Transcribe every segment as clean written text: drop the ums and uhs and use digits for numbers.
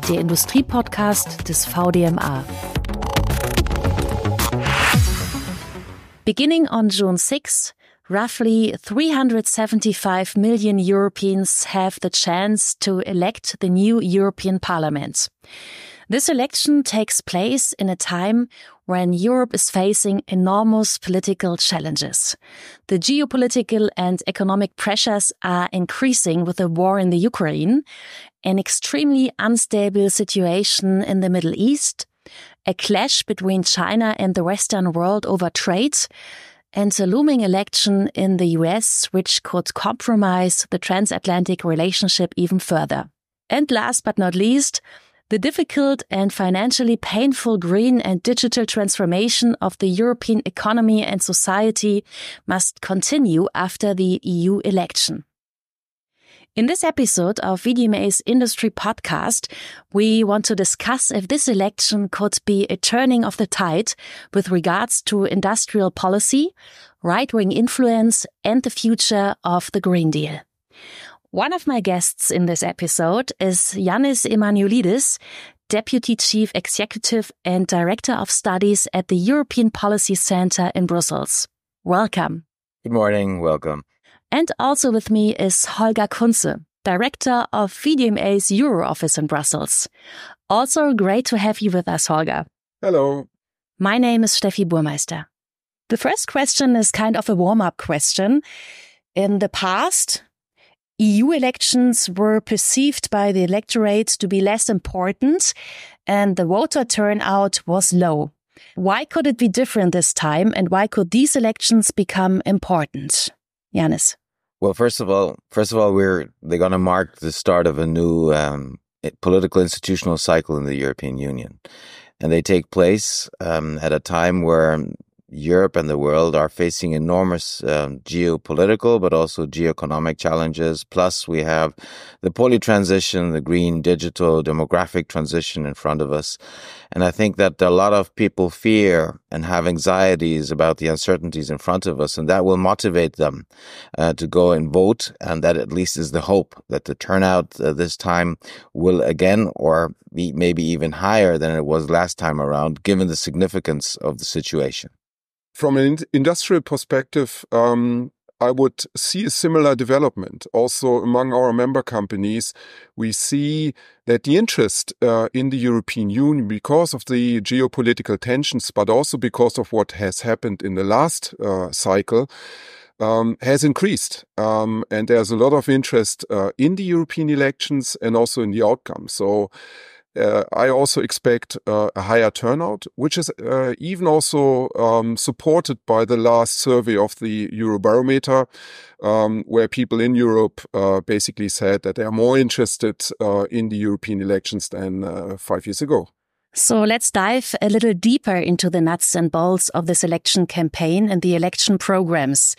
der Industrie Podcast des VDMA. Beginning on June 6, roughly 375 million Europeans have the chance to elect the new European Parliament. This election takes place in a time when Europe is facing enormous political challenges. The geopolitical and economic pressures are increasing with the war in the Ukraine, an extremely unstable situation in the Middle East, a clash between China and the Western world over trade, and a looming election in the US, which could compromise the transatlantic relationship even further. And last but not least, the difficult and financially painful green and digital transformation of the European economy and society must continue after the EU election. In this episode of VDMA's Industry Podcast, we want to discuss if this election could be a turning of the tide with regards to industrial policy, right-wing influence, and the future of the Green Deal. One of my guests in this episode is Janis Emmanouilidis, Deputy Chief Executive and Director of Studies at the European Policy Center in Brussels. Welcome. Good morning. Welcome. And also with me is Holger Kunze, Director of VDMA's Euro Office in Brussels. Also great to have you with us, Holger. Hello. My name is Steffi Burmeister. The first question is kind of a warm-up question. In the past, EU elections were perceived by the electorate to be less important and the voter turnout was low. Why could it be different this time and why could these elections become important? Janis. Well, first of all, they're going to mark the start of a new political institutional cycle in the European Union. And they take place at a time where Europe and the world are facing enormous geopolitical, but also geoeconomic challenges. Plus, we have the poly transition, the green, digital, demographic transition in front of us. And I think that a lot of people fear and have anxieties about the uncertainties in front of us, and that will motivate them to go and vote. And that at least is the hope that the turnout this time will again, or be maybe even higher than it was last time around, given the significance of the situation. From an industrial perspective, I would see a similar development. Also, among our member companies, we see that the interest in the European Union, because of the geopolitical tensions, but also because of what has happened in the last cycle, has increased. And there's a lot of interest in the European elections and also in the outcome. So I also expect a higher turnout, which is even also supported by the last survey of the Eurobarometer, where people in Europe basically said that they are more interested in the European elections than 5 years ago. So let's dive a little deeper into the nuts and bolts of this election campaign and the election programs.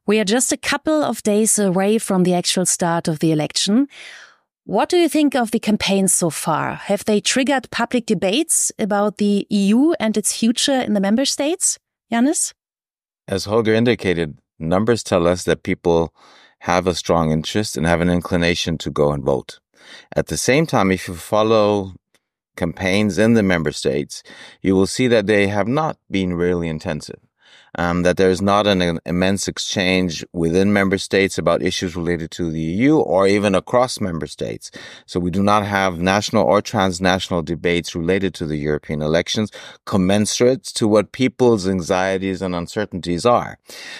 We are just a couple of days away from the actual start of the election. What do you think of the campaign so far? Have they triggered public debates about the EU and its future in the member states? Janis? As Holger indicated, numbers tell us that people have a strong interest and have an inclination to go and vote. At the same time, if you follow campaigns in the member states, you will see that they have not been really intensive. That there is not an immense exchange within member states about issues related to the EU or even across member states. So we do not have national or transnational debates related to the European elections commensurate to what people's anxieties and uncertainties are.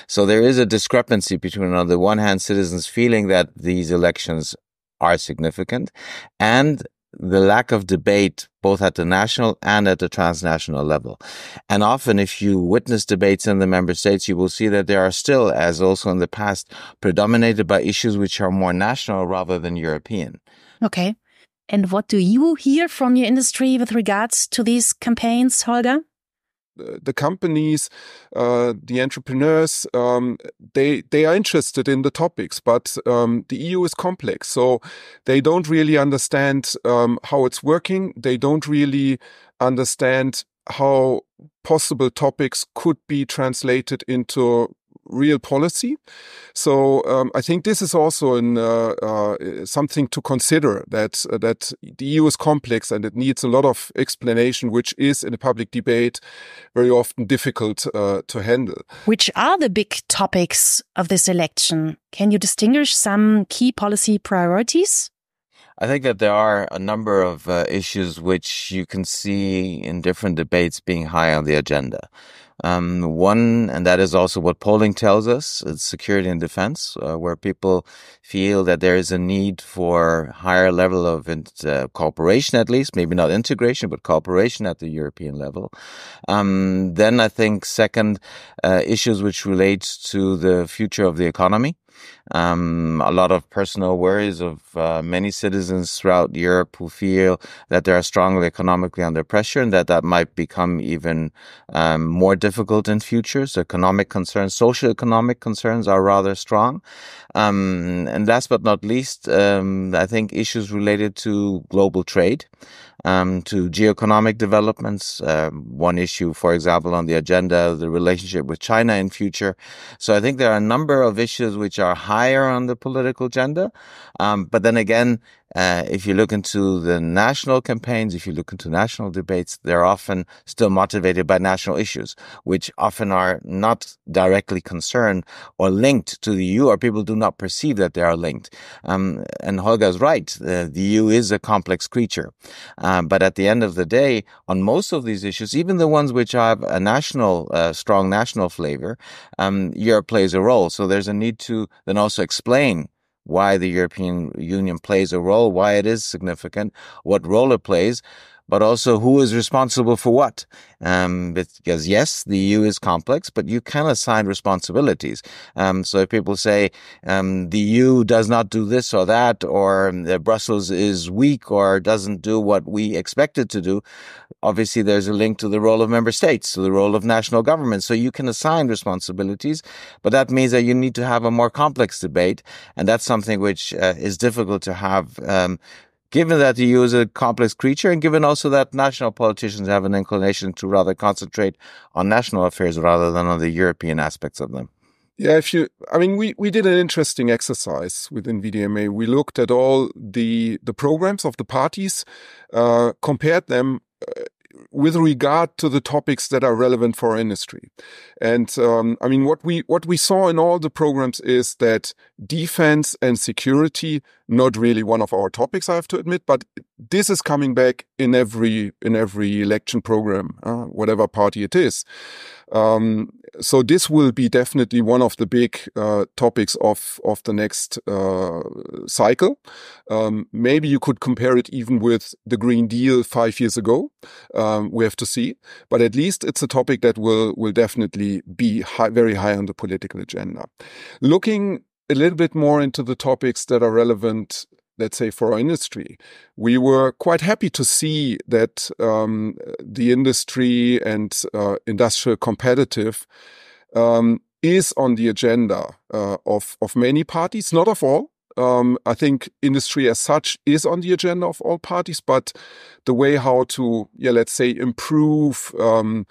So there is a discrepancy between, on the one hand, citizens feeling that these elections are significant and the lack of debate both at the national and at the transnational level. And often if you witness debates in the member states, you will see that they are still, as also in the past, predominated by issues which are more national rather than European. Okay. And what do you hear from your industry with regards to these campaigns, Holger? The companies, the entrepreneurs, they are interested in the topics, but the EU is complex. So they don't really understand how it's working. They don't really understand how possible topics could be translated into real policy. So I think this is also something to consider, that the EU is complex and it needs a lot of explanation, which is in a public debate very often difficult to handle. Which are the big topics of this election? Can you distinguish some key policy priorities? I think that there are a number of issues which you can see in different debates being high on the agenda. One, and that is also what polling tells us, is security and defense, where people feel that there is a need for higher level of cooperation, at least, maybe not integration, but cooperation at the European level. Then I think second, issues which relate to the future of the economy. A lot of personal worries of many citizens throughout Europe who feel that they are strongly economically under pressure and that might become even more difficult in future. So economic concerns, socio-economic concerns are rather strong. And last but not least, I think issues related to global trade, to geoeconomic developments. One issue, for example, on the agenda, the relationship with China in future. So I think there are a number of issues which are higher on the political agenda. But then again, if you look into the national campaigns, if you look into national debates, they're often still motivated by national issues, which often are not directly concerned or linked to the EU, or people do not perceive that they are linked. And Holger is right. The EU is a complex creature. But at the end of the day, on most of these issues, even the ones which have a national, strong national flavor, Europe plays a role. So there's a need to then also explain why the European Union plays a role, why it is significant, what role it plays, but also who is responsible for what. Because yes, the EU is complex, but you can assign responsibilities. So if people say the EU does not do this or that, or Brussels is weak or doesn't do what we expect it to do, obviously there's a link to the role of member states, to the role of national governments. So you can assign responsibilities, but that means that you need to have a more complex debate. And that's something which is difficult to have, given that the EU is a complex creature, and given also that national politicians have an inclination to rather concentrate on national affairs rather than on the European aspects of them. Yeah, we did an interesting exercise within VDMA. We looked at all the programs of the parties, compared them with regard to the topics that are relevant for our industry. And what we saw in all the programs is that defense and security, not really one of our topics, I have to admit, but this is coming back in every election program, whatever party it is. So this will be definitely one of the big topics of the next cycle. Maybe you could compare it even with the Green Deal 5 years ago. We have to see, but at least it's a topic that will definitely be very high on the political agenda. Looking a little bit more into the topics that are relevant, let's say, for our industry, we were quite happy to see that the industry and industrial competitive is on the agenda of many parties, not of all. I think industry as such is on the agenda of all parties, but the way how to, let's say, improve the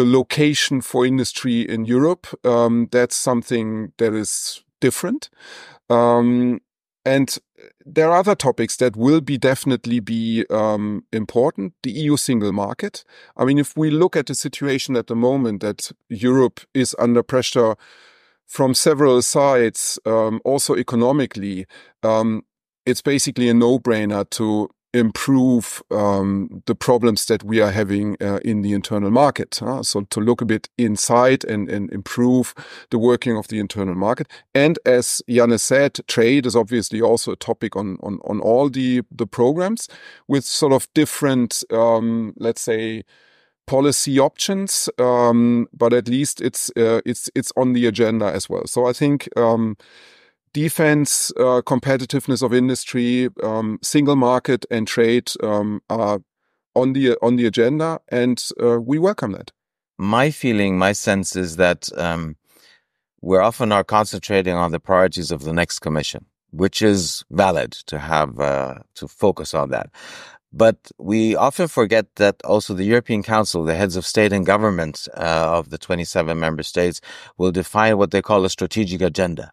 location for industry in Europe, that's something that is different. And there are other topics that will definitely be important. The EU single market. I mean, if we look at the situation at the moment that Europe is under pressure from several sides, also economically, it's basically a no-brainer to improve the problems that we are having in the internal market. So to look a bit inside and improve the working of the internal market. And as Janis said, trade is obviously also a topic on all the programs with sort of different, let's say, policy options, but at least it's on the agenda as well. So I think defense, competitiveness of industry, single market, and trade are on the agenda, and we welcome that. My sense is that we're often are concentrating on the priorities of the next Commission, which is valid to have to focus on that. But we often forget that also the European Council, the heads of state and government of the 27 member states, will define what they call a strategic agenda.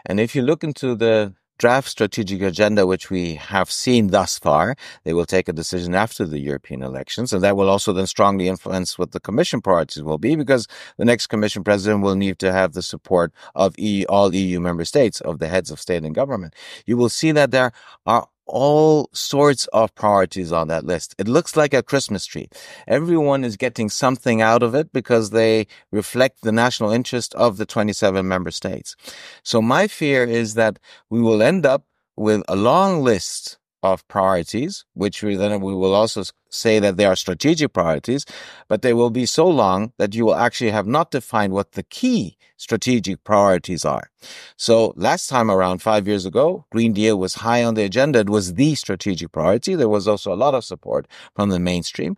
And if you look into the draft strategic agenda, which we have seen thus far, they will take a decision after the European elections. And that will also then strongly influence what the Commission priorities will be, because the next Commission president will need to have the support of all EU member states, of the heads of state and government. You will see that there are all sorts of priorities on that list. It looks like a Christmas tree. Everyone is getting something out of it because they reflect the national interest of the 27 member states. So my fear is that we will end up with a long list of priorities, which we will also say that they are strategic priorities, but they will be so long that you will actually have not defined what the key strategic priorities are. So last time around, 5 years ago, Green Deal was high on the agenda. It was the strategic priority. There was also a lot of support from the mainstream.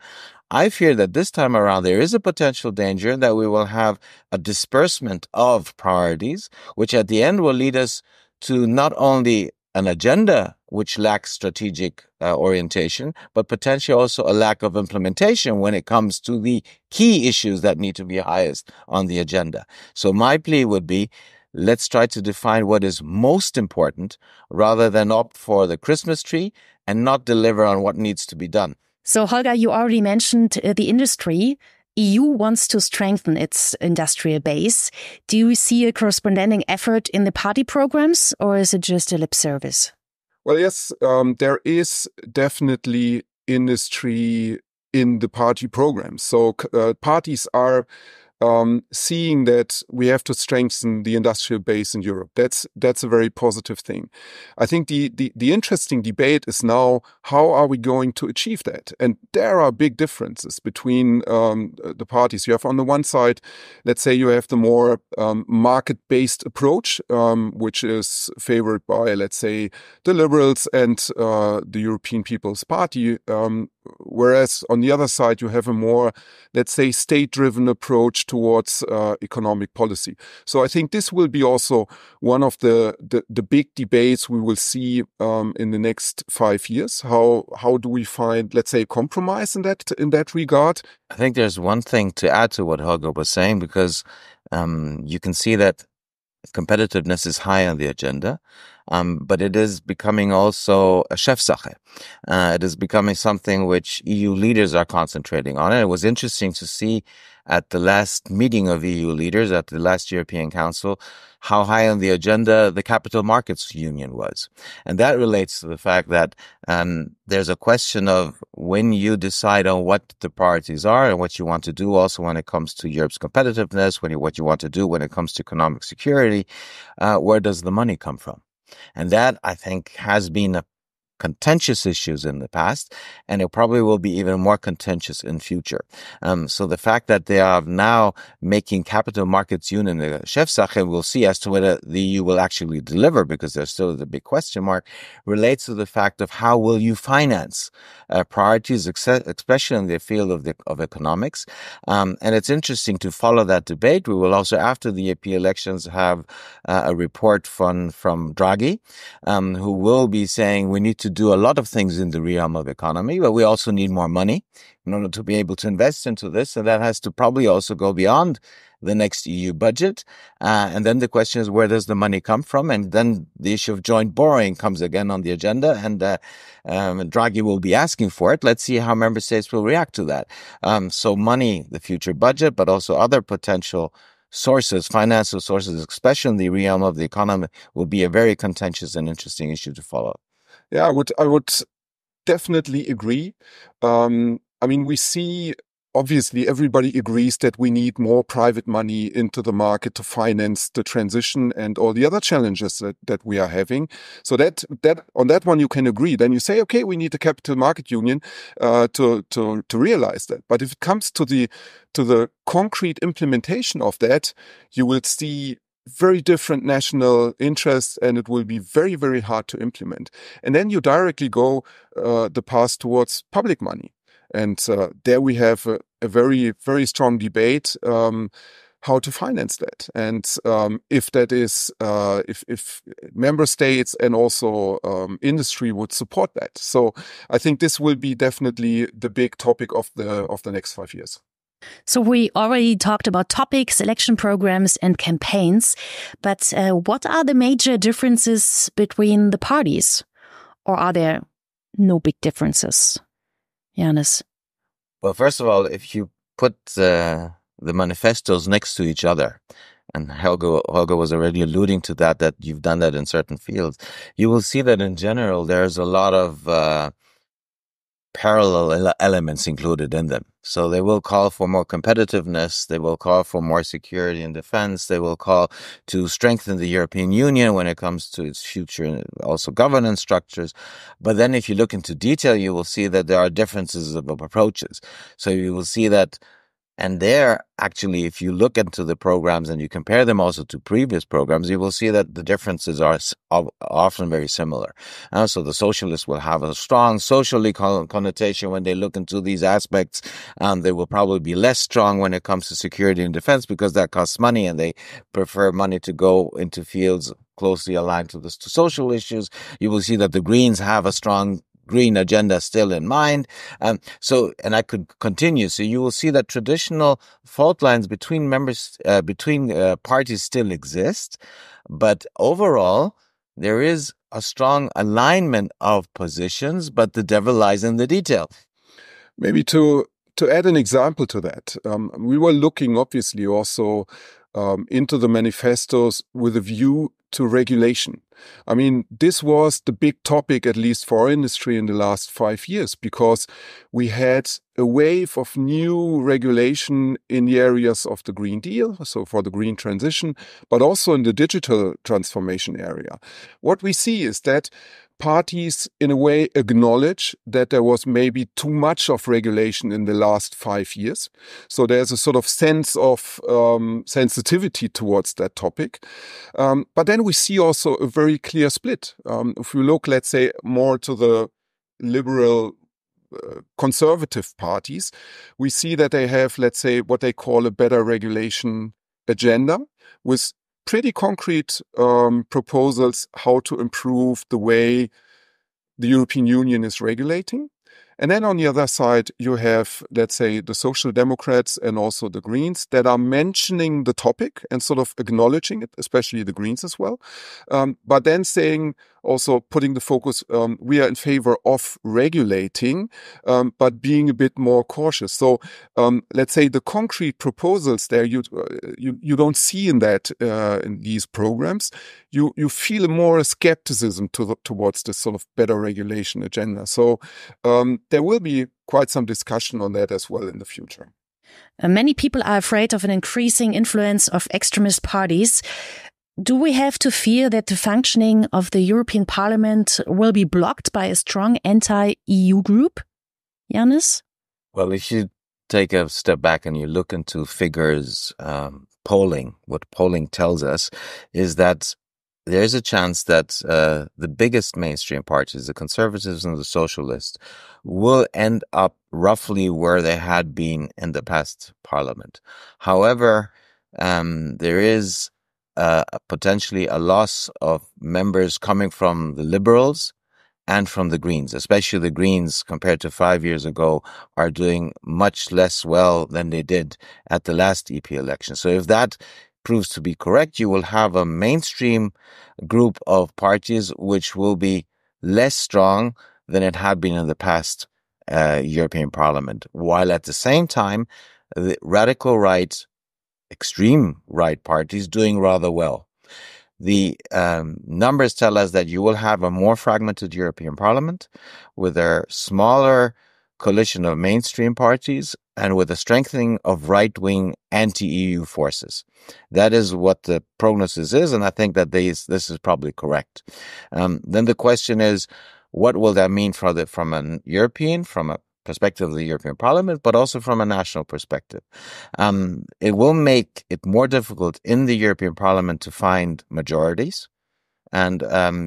I fear that this time around, there is a potential danger that we will have a disbursement of priorities, which at the end will lead us to not only an agenda which lacks strategic orientation, but potentially also a lack of implementation when it comes to the key issues that need to be highest on the agenda. So my plea would be, let's try to define what is most important rather than opt for the Christmas tree and not deliver on what needs to be done. So Holger, you already mentioned the industry. EU wants to strengthen its industrial base. Do you see a corresponding effort in the party programs, or is it just a lip service? Well, yes, there is definitely industry in the party programs. So parties are seeing that we have to strengthen the industrial base in Europe. That's a very positive thing. I think the interesting debate is now, how are we going to achieve that? And there are big differences between the parties. You have on the one side, let's say you have the more market-based approach, which is favored by, let's say, the Liberals and the European People's Party, whereas on the other side, you have a more, let's say, state-driven approach towards economic policy. So I think this will be also one of the big debates we will see in the next 5 years. How do we find, let's say, compromise in that regard? I think there's one thing to add to what Holger was saying, because you can see that competitiveness is high on the agenda, but it is becoming also a Chefsache. It is becoming something which EU leaders are concentrating on. And it was interesting to see at the last meeting of EU leaders, at the last European Council, how high on the agenda the Capital Markets Union was. And that relates to the fact that there's a question of when you decide on what the priorities are and what you want to do, also when it comes to Europe's competitiveness, what you want to do when it comes to economic security, where does the money come from? And that, I think, has been a contentious issues in the past, and it probably will be even more contentious in future. So the fact that they are now making Capital Markets Union a Chefsache, we'll see as to whether the EU will actually deliver, because there's still the big question mark, relates to the fact of how will you finance priorities, especially in the field of economics. And it's interesting to follow that debate. We will also, after the EP elections, have a report from Draghi, who will be saying we need to do a lot of things in the realm of economy, but we also need more money in order to be able to invest into this. And that has to probably also go beyond the next EU budget. And then the question is, where does the money come from? And then the issue of joint borrowing comes again on the agenda, and Draghi will be asking for it. Let's see how member states will react to that. So money, the future budget, but also other potential sources, financial sources, especially in the realm of the economy, will be a very contentious and interesting issue to follow. Yeah, I would definitely agree. I mean, we see, obviously, everybody agrees that we need more private money into the market to finance the transition and all the other challenges that we are having. So that on that one you can agree. Then you say, okay, we need a capital market union to realize that. But if it comes to the concrete implementation of that, you will see very different national interests, and it will be very, very hard to implement. And then you directly go the path towards public money. And there we have a very, very strong debate. how to finance that, and if that is if member states and also industry would support that. So I think this will be definitely the big topic of the next 5 years. So we already talked about topics, election programs and campaigns, but what are the major differences between the parties? Or are there no big differences? Janis? Well, first of all, if you put the manifestos next to each other, and Holger was already alluding to that you've done that in certain fields, you will see that in general there's a lot of parallel elements included in them. So they will call for more competitiveness, they will call for more security and defense, they will call to strengthen the European Union when it comes to its future and also governance structures. But then if you look into detail, you will see that there are differences of approaches. So you will see that, and there, actually, if you look into the programs and you compare them also to previous programs, you will see that the differences are often very similar. So the socialists will have a strong socially connotation when they look into these aspects. They will probably be less strong when it comes to security and defense because that costs money, and they prefer money to go into fields closely aligned to the social issues. You will see that the Greens have a strong green agenda still in mind. And I could continue. So you will see that traditional fault lines between parties still exist. But overall, there is a strong alignment of positions, but the devil lies in the detail. Maybe to add an example to that, we were looking obviously also into the manifestos with a view to regulation. I mean, this was the big topic, at least for our industry, in the last 5 years, because we had a wave of new regulation in the areas of the Green Deal, so for the green transition, but also in the digital transformation area. What we see is that parties, in a way, acknowledge that there was maybe too much of regulation in the last 5 years. So there's a sort of sense of sensitivity towards that topic. But then we see also a very clear split. If we look, let's say, more to the liberal conservative parties, we see that they have, let's say, what they call a better regulation agenda with pretty concrete proposals how to improve the way the European Union is regulating. And then on the other side, you have, let's say, the Social Democrats and also the Greens that are mentioning the topic and sort of acknowledging it, especially the Greens as well. But then saying, also putting the focus, we are in favor of regulating, but being a bit more cautious. So let's say the concrete proposals there, you don't see in that in these programs. You feel more skepticism towards this sort of better regulation agenda. So there will be quite some discussion on that as well in the future. Many people are afraid of an increasing influence of extremist parties. Do we have to fear that the functioning of the European Parliament will be blocked by a strong anti-EU group? Janis? Well, if you take a step back and you look into figures, polling, what polling tells us is that there's a chance that the biggest mainstream parties, the Conservatives and the Socialists, will end up roughly where they had been in the past Parliament. However, there is potentially a loss of members coming from the Liberals and from the Greens, especially the Greens compared to 5 years ago are doing much less well than they did at the last EP election. So if that proves to be correct, you will have a mainstream group of parties which will be less strong than it had been in the past European Parliament, while at the same time, the radical right, extreme right parties doing rather well. The numbers tell us that you will have a more fragmented European Parliament with a smaller coalition of mainstream parties and with a strengthening of right-wing anti-EU forces. That is what the prognosis is, and I think that this is probably correct. Then the question is, what will that mean from a perspective of the European Parliament, but also from a national perspective? It will make it more difficult in the European Parliament to find majorities, and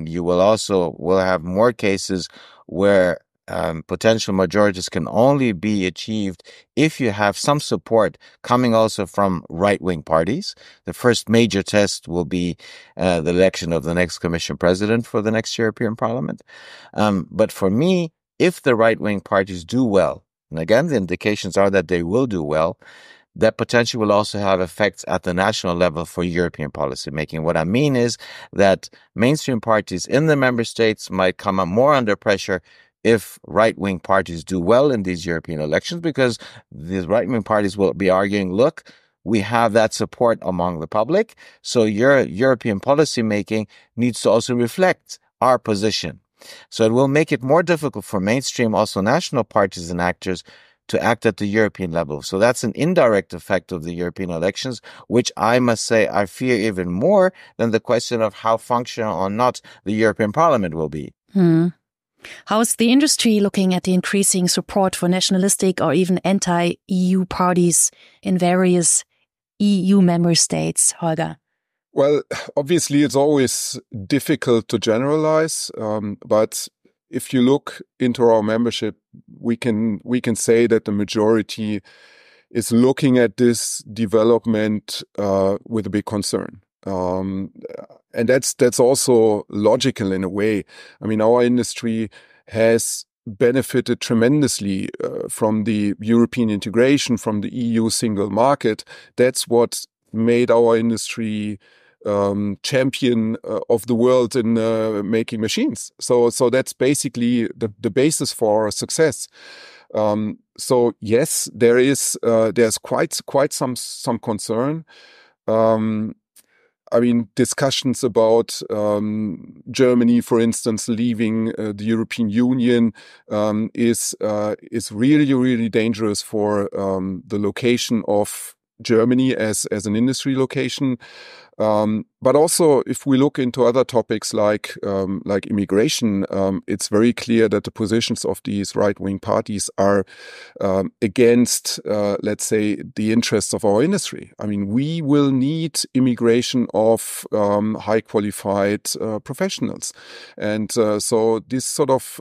you will have more cases where potential majorities can only be achieved if you have some support coming also from right-wing parties. The first major test will be the election of the next Commission president for the next European Parliament. But for me, if the right-wing parties do well, and again, the indications are that they will do well, that potentially will also have effects at the national level for European policy making. What I mean is that mainstream parties in the member states might come up more under pressure if right-wing parties do well in these European elections, because these right-wing parties will be arguing, look, we have that support among the public, so your European policy making needs to also reflect our position. So it will make it more difficult for mainstream, also national parties and actors to act at the European level. So that's an indirect effect of the European elections, which I must say I fear even more than the question of how functional or not the European Parliament will be. How is the industry looking at the increasing support for nationalistic or even anti-EU parties in various EU member states, Holger? Well, obviously, it's always difficult to generalize, but if you look into our membership, we can say that the majority is looking at this development with a big concern. And that's also logical in a way. I mean, our industry has benefited tremendously from the European integration, from the EU single market. That's what made our industry champion of the world in making machines. So that's basically the basis for our success. So yes, there's quite some concern. I mean, discussions about Germany, for instance, leaving the European Union is really dangerous for the location of Germany as an industry location. But also, if we look into other topics like immigration, it's very clear that the positions of these right-wing parties are against, let's say, the interests of our industry. I mean, we will need immigration of high qualified professionals, and so this sort of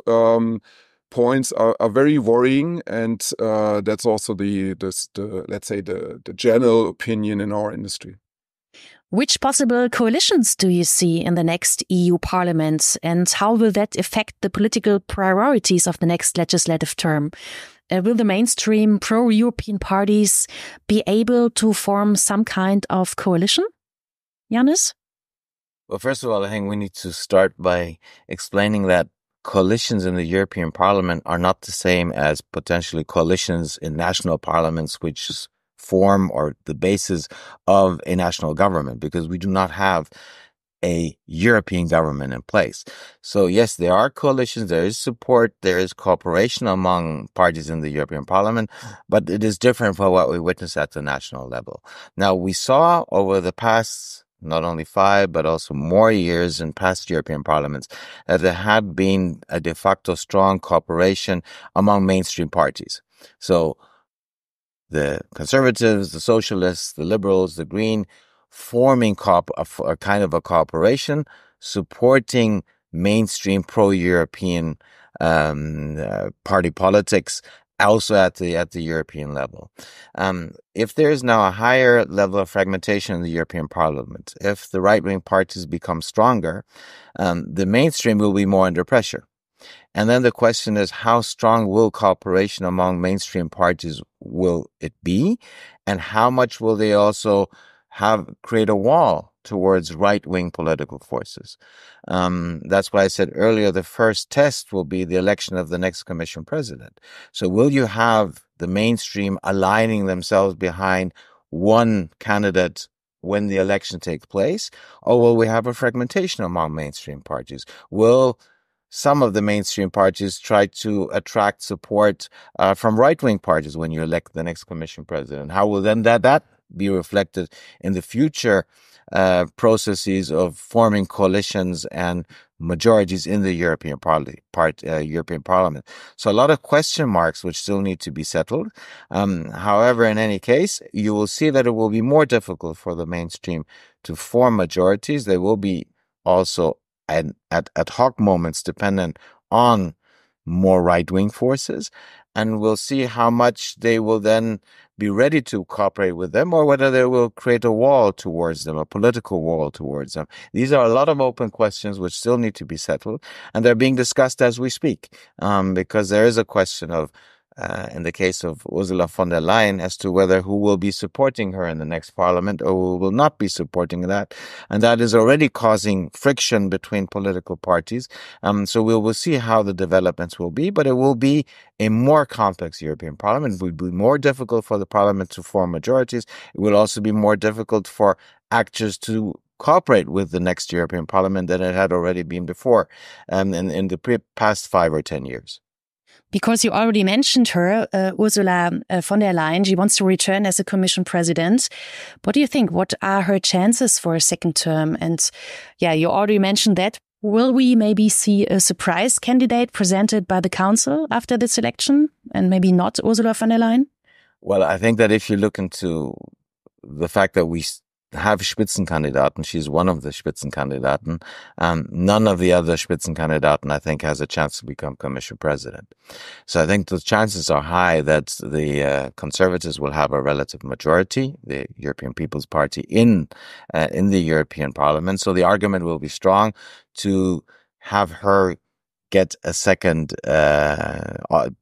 points are very worrying, and that's also the let's say the general opinion in our industry. Which possible coalitions do you see in the next EU Parliament, and how will that affect the political priorities of the next legislative term? Will the mainstream pro-European parties be able to form some kind of coalition? Janis? Well, first of all, I think we need to start by explaining that coalitions in the European Parliament are not the same as potentially coalitions in national parliaments, which form or the basis of a national government, because we do not have a European government in place. So yes, there are coalitions, there is support, there is cooperation among parties in the European Parliament, but it is different from what we witness at the national level. Now, we saw over the past not only 5, but also more years in past European parliaments, that there had been a de facto strong cooperation among mainstream parties. So the Conservatives, the Socialists, the Liberals, the Green, forming a kind of a cooperation, supporting mainstream pro-European party politics, also at the European level. If there is now a higher level of fragmentation in the European Parliament, if the right-wing parties become stronger, the mainstream will be more under pressure. And then the question is, how strong will cooperation among mainstream parties will it be? And how much will they also create a wall towards right-wing political forces? That's why I said earlier, the first test will be the election of the next Commission president. So will you have the mainstream aligning themselves behind one candidate when the election takes place? Or will we have a fragmentation among mainstream parties? Will some of the mainstream parties try to attract support from right-wing parties when you elect the next Commission president? How will then that be reflected in the future processes of forming coalitions and majorities in the European Parliament? So a lot of question marks which still need to be settled. However, in any case, you will see that it will be more difficult for the mainstream to form majorities. They will be also at ad hoc moments dependent on more right-wing forces, and we'll see how much they will then be ready to cooperate with them, or whether they will create a wall towards them, a political wall towards them. These are a lot of open questions which still need to be settled, and they're being discussed as we speak, because there is a question of, in the case of Ursula von der Leyen, as to whether who will be supporting her in the next parliament or who will not be supporting that. And that is already causing friction between political parties. So we will see how the developments will be, but it will be a more complex European Parliament. It will be more difficult for the Parliament to form majorities. It will also be more difficult for actors to cooperate with the next European Parliament than it had already been before in the past 5 or 10 years. Because you already mentioned her, Ursula von der Leyen, she wants to return as a Commission President. What do you think? What are her chances for a second term? And you already mentioned that. Will we maybe see a surprise candidate presented by the Council after this election and maybe not Ursula von der Leyen? Well, I think that if you look into the fact that we have Spitzenkandidaten, she's one of the Spitzenkandidaten, none of the other Spitzenkandidaten, I think, has a chance to become Commission President. So I think the chances are high that the Conservatives will have a relative majority, the European People's Party, in the European Parliament. So the argument will be strong to have her get a second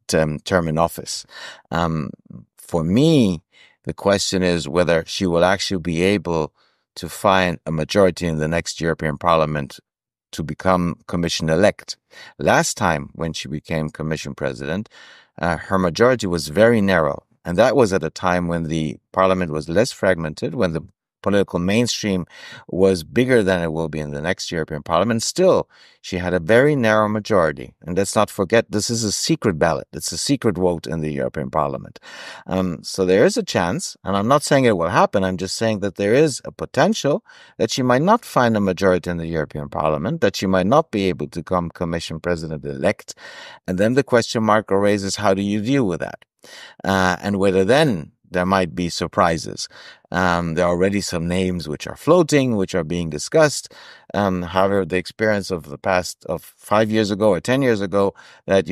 term in office. For me, the question is whether she will actually be able to find a majority in the next European Parliament to become Commission-elect. Last time, when she became Commission President, her majority was very narrow. And that was at a time when the Parliament was less fragmented, when the political mainstream was bigger than it will be in the next European Parliament. Still, she had a very narrow majority. And let's not forget, this is a secret ballot. It's a secret vote in the European Parliament. So there is a chance, and I'm not saying it will happen. I'm just saying that there is a potential that she might not find a majority in the European Parliament, that she might not be able to become Commission President-elect. And then the question mark arises, how do you deal with that? And whether then there might be surprises. There are already some names which are floating, which are being discussed. However, the experience of the past of 5 years ago or 10 years ago, that,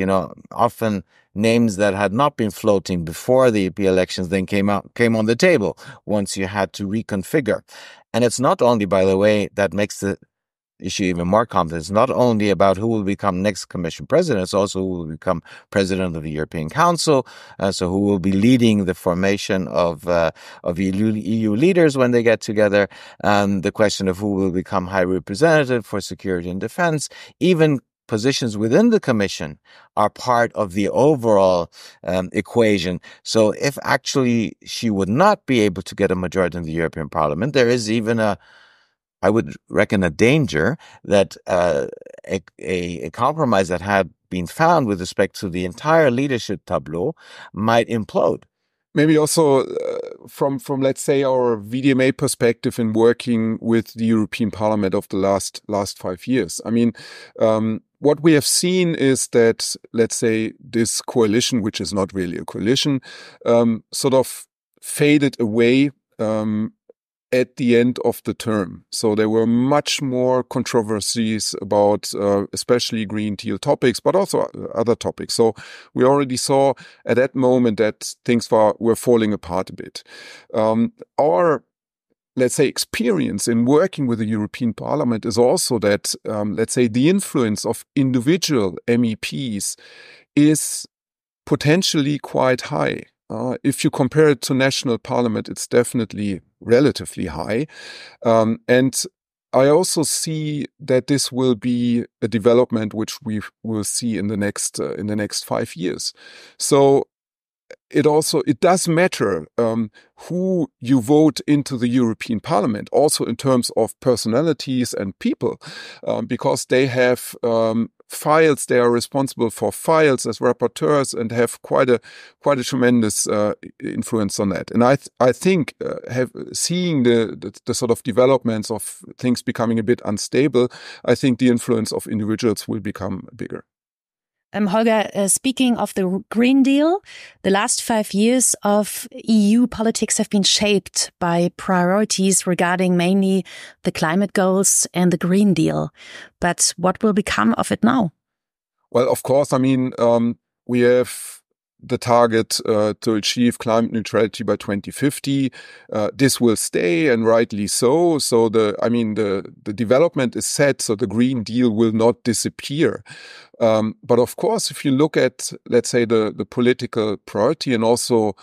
often names that had not been floating before the EP elections then came on the table once you had to reconfigure. And it's not only, by the way, that makes the issue even more complex. It's not only about who will become next Commission President, it's also who will become President of the European Council, so who will be leading the formation of EU leaders when they get together, the question of who will become High Representative for Security and Defense, even positions within the Commission are part of the overall equation. So if actually she would not be able to get a majority in the European Parliament, there is even I would reckon a danger that a compromise that had been found with respect to the entire leadership tableau might implode. Maybe also from let's say our VDMA perspective in working with the European Parliament of the last 5 years. I mean, what we have seen is that, let's say, this coalition, which is not really a coalition, sort of faded away at the end of the term. So there were much more controversies about especially Green Deal topics, but also other topics. So we already saw at that moment that things were falling apart a bit. Our, let's say, experience in working with the European Parliament is also that, let's say, the influence of individual MEPs is potentially quite high. If you compare it to national parliament, it's definitely relatively high. And I also see that this will be a development which we will see in the next 5 years. So it does matter who you vote into the European Parliament, also in terms of personalities and people, because they have files. They are responsible for files as rapporteurs and have quite a tremendous influence on that. And I think seeing the sort of developments of things becoming a bit unstable, I think the influence of individuals will become bigger. Holger, speaking of the Green Deal, the last 5 years of EU politics have been shaped by priorities regarding mainly the climate goals and the Green Deal. But what will become of it now? Well, of course, we have the target to achieve climate neutrality by 2050. This will stay, and rightly so. So the development is set, so the Green Deal will not disappear. But of course, if you look at, let's say, the political priority and also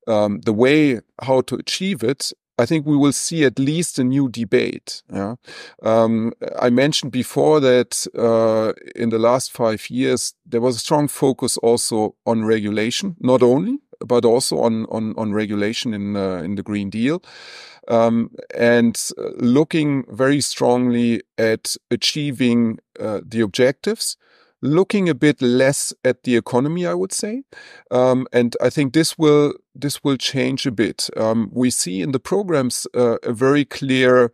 the way how to achieve it, I think we will see at least a new debate. Yeah? I mentioned before that in the last 5 years, there was a strong focus also on regulation, not only, but also on regulation in the Green Deal. And looking very strongly at achieving the objectives, looking a bit less at the economy, I would say. And I think this will change a bit. We see in the programs a very clear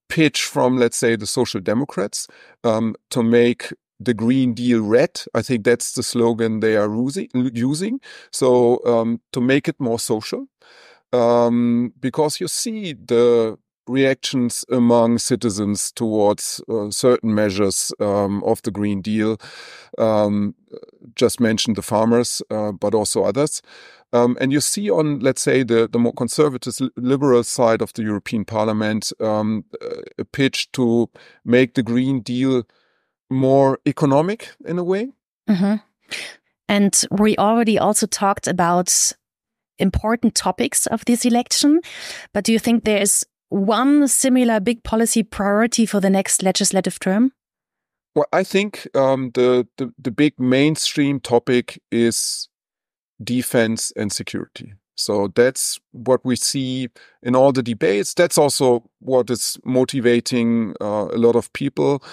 pitch from, let's say, the Social Democrats to make the Green Deal red. I think that's the slogan they are using. So to make it more social. Because you see the reactions among citizens towards certain measures of the Green Deal. Just mentioned the farmers, but also others. And you see on, let's say, the more conservative liberal side of the European Parliament, a pitch to make the Green Deal more economic in a way. Mm-hmm. And we already also talked about important topics of this election, but do you think there is one similar big policy priority for the next legislative term? Well, I think the big mainstream topic is defense and security. So that's what we see in all the debates. That's also what is motivating a lot of people,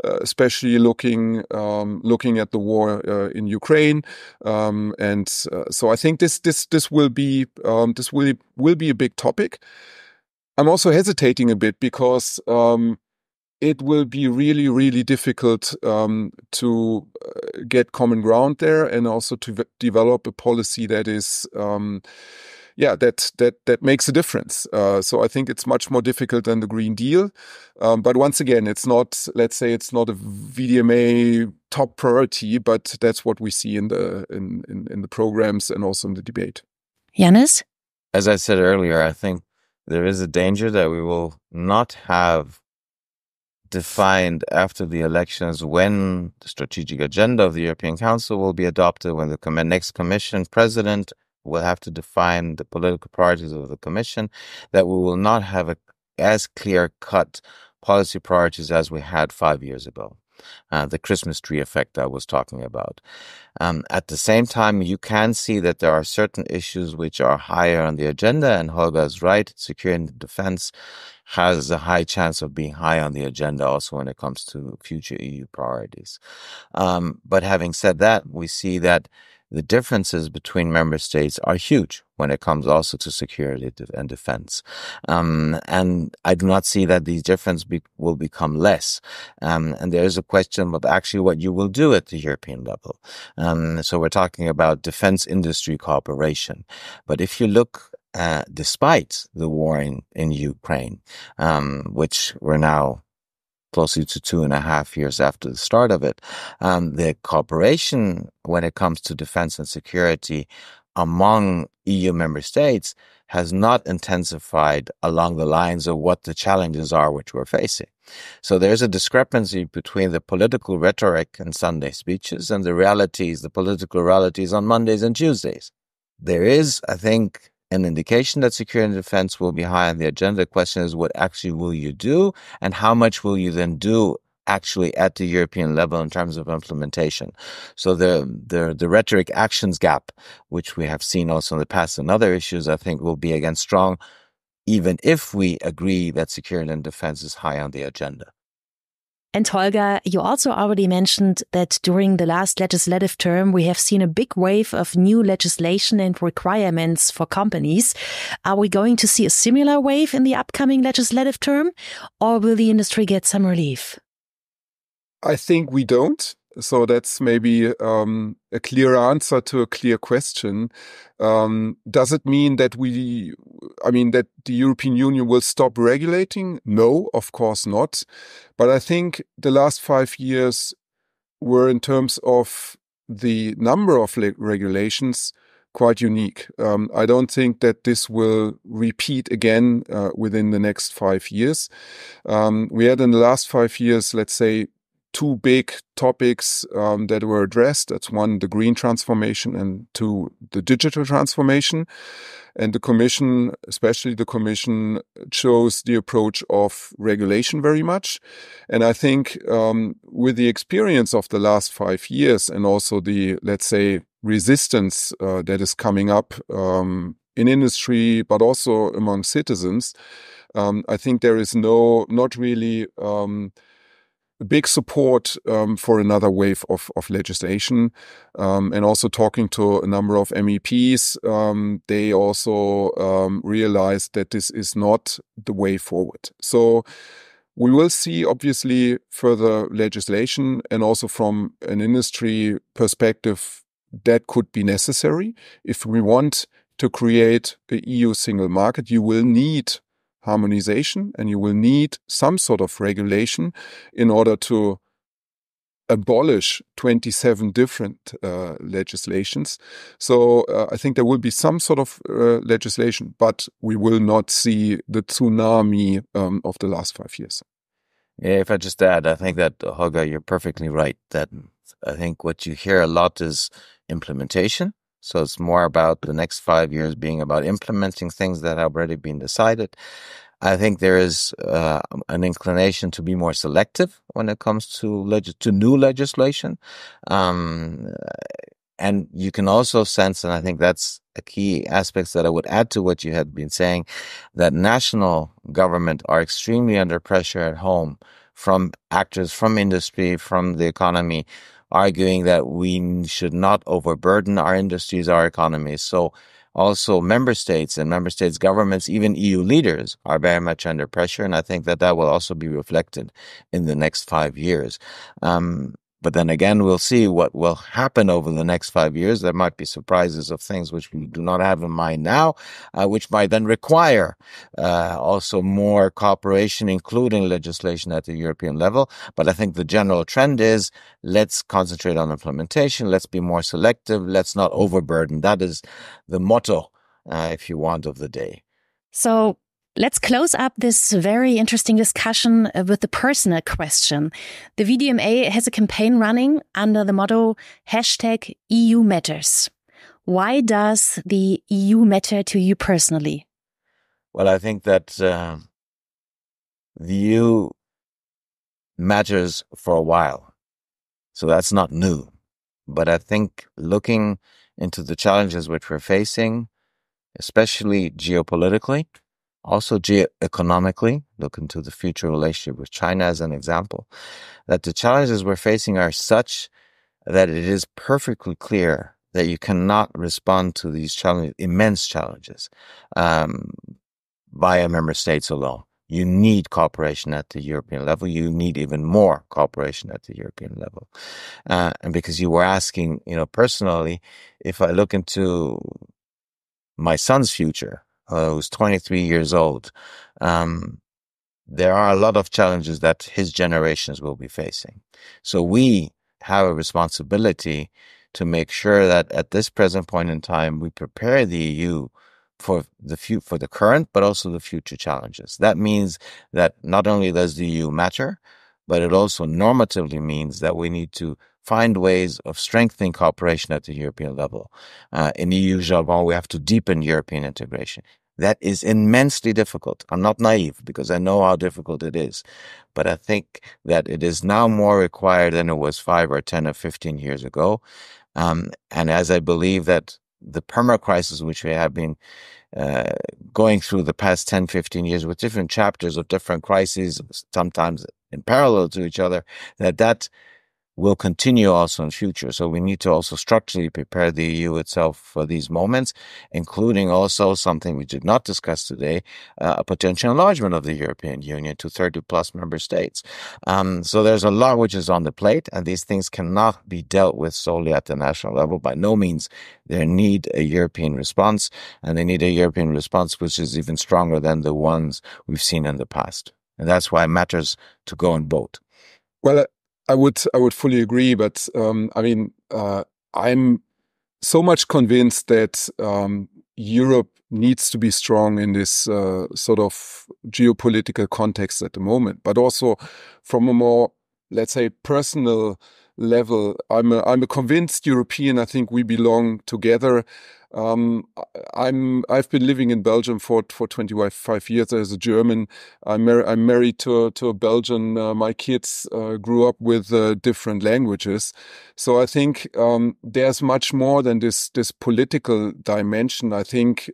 especially looking at the war in Ukraine. So I think this will be a big topic. I'm also hesitating a bit because it will be really, really difficult to get common ground there, and also to develop a policy that is, that makes a difference. So I think it's much more difficult than the Green Deal. But once again, it's not, let's say, it's not a VDMA top priority, but that's what we see in the programs and also in the debate. Janis? As I said earlier, I think there is a danger that we will not have defined after the elections when the strategic agenda of the European Council will be adopted, when the next Commission president will have to define the political priorities of the Commission, that we will not have as clear-cut policy priorities as we had 5 years ago. The Christmas tree effect I was talking about. At the same time, you can see that there are certain issues which are higher on the agenda, and Holger is right. Security and defense has a high chance of being high on the agenda also when it comes to future EU priorities. But having said that, we see that the differences between member states are huge when it comes also to security and defense. And I do not see that these differences will become less. And there is a question of actually what you will do at the European level. So we're talking about defense industry cooperation. But if you look despite the war in Ukraine, which we're now closely to 2.5 years after the start of it, the cooperation when it comes to defense and security among EU member states has not intensified along the lines of what the challenges are which we're facing. So there's a discrepancy between the political rhetoric and Sunday speeches and the political realities on Mondays and Tuesdays. There is, I think, an indication that security and defense will be high on the agenda. The question is, what actually will you do, and how much will you then do actually at the European level in terms of implementation? So the rhetoric actions gap, which we have seen also in the past and other issues, I think will be again strong, even if we agree that security and defense is high on the agenda. And Holger, you also already mentioned that during the last legislative term, we have seen a big wave of new legislation and requirements for companies. Are we going to see a similar wave in the upcoming legislative term, or will the industry get some relief? I think we don't. So that's maybe a clear answer to a clear question. Does it mean that that the European Union will stop regulating? No, of course not. But I think the last 5 years, were, in terms of the number of regulations, quite unique. I don't think that this will repeat again within the next 5 years. We had in the last 5 years, let's say, 2 big topics that were addressed. That's one, the green transformation, and 2, the digital transformation. And the Commission, especially the Commission, chose the approach of regulation very much. And I think with the experience of the last 5 years and also the, let's say, resistance that is coming up in industry, but also among citizens, I think there is not really big support for another wave of legislation. And also talking to a number of MEPs, they also realized that this is not the way forward. So we will see, obviously, further legislation, and also from an industry perspective, that could be necessary. If we want to create an EU single market, you will need harmonization, and you will need some sort of regulation in order to abolish 27 different legislations. So I think there will be some sort of legislation, but we will not see the tsunami of the last 5 years. Yeah, if I just add, I think that, Holger, you're perfectly right. That I think what you hear a lot is implementation. So it's more about the next 5 years being about implementing things that have already been decided. I think there is an inclination to be more selective when it comes to new legislation. And you can also sense, and I think that's a key aspect that I would add to what you had been saying, that national government are extremely under pressure at home from actors, from industry, from the economy, arguing that we should not overburden our industries, our economies. So also member states and member states governments, even EU leaders, are very much under pressure. And I think that will also be reflected in the next 5 years. But then again, we'll see what will happen over the next 5 years. There might be surprises of things which we do not have in mind now, which might then require also more cooperation, including legislation at the European level. But I think the general trend is, let's concentrate on implementation. Let's be more selective. Let's not overburden. That is the motto, if you want, of the day. So let's close up this very interesting discussion with the personal question. The VDMA has a campaign running under the motto #EU Matters. Why does the EU matter to you personally? Well, I think that the EU matters for a while. So that's not new. But I think looking into the challenges which we're facing, especially geopolitically, also geoeconomically, look into the future relationship with China as an example, that the challenges we're facing are such that it is perfectly clear that you cannot respond to these challenges, immense challenges, via member states alone. You need cooperation at the European level. You need even more cooperation at the European level. And because you were asking, personally, if I look into my son's future, who's 23 years old, there are a lot of challenges that his generations will be facing. So we have a responsibility to make sure that at this present point in time, we prepare the EU for the current, but also the future challenges. That means that not only does the EU matter, but it also normatively means that we need to find ways of strengthening cooperation at the European level. In EU jargon, we have to deepen European integration. That is immensely difficult. I'm not naive because I know how difficult it is. But I think that it is now more required than it was 5 or 10 or 15 years ago. And as I believe that the perma-crisis which we have been going through the past 10, 15 years with different chapters of different crises, sometimes in parallel to each other, that will continue also in future. So we need to also structurally prepare the EU itself for these moments, including also something we did not discuss today, a potential enlargement of the European Union to 30 plus member states. So there's a lot which is on the plate, and these things cannot be dealt with solely at the national level. By no means. They need a European response, and they need a European response which is even stronger than the ones we've seen in the past. And that's why it matters to go and vote. Well, I would fully agree, but I'm so much convinced that Europe needs to be strong in this sort of geopolitical context at the moment, but also from a more, let's say, personal level. I'm a convinced European. I think we belong together. I've been living in Belgium for 25 years as a German. I'm married to a Belgian. My kids grew up with different languages, so I think there's much more than this political dimension. I think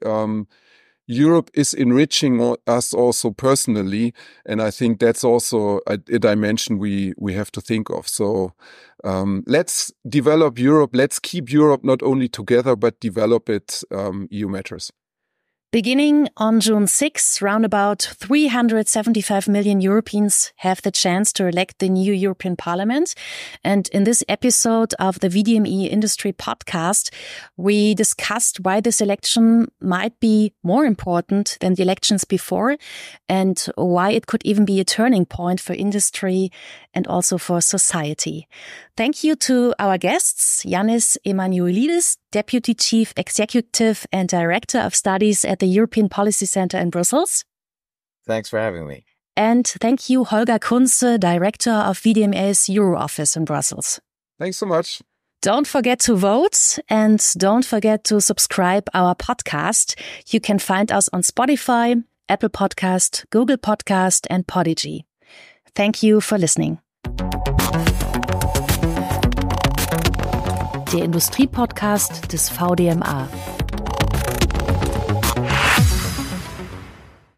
Europe is enriching us also personally, and I think that's also a dimension we have to think of. So let's develop Europe. Let's keep Europe not only together, but develop it. EU matters. Beginning on June 6, round about 375 million Europeans have the chance to elect the new European Parliament. And in this episode of the VDMA Industry Podcast, we discussed why this election might be more important than the elections before and why it could even be a turning point for industry and also for society. Thank you to our guests, Janis Emmanouilidis, Deputy Chief Executive and Director of Studies at the European Policy Center in Brussels. Thanks for having me. And thank you, Holger Kunze, Director of VDMA's Euro Office in Brussels. Thanks so much. Don't forget to vote and don't forget to subscribe our podcast. You can find us on Spotify, Apple Podcast, Google Podcast and Podigy. Thank you for listening. Der Industrie Podcast des VDMA.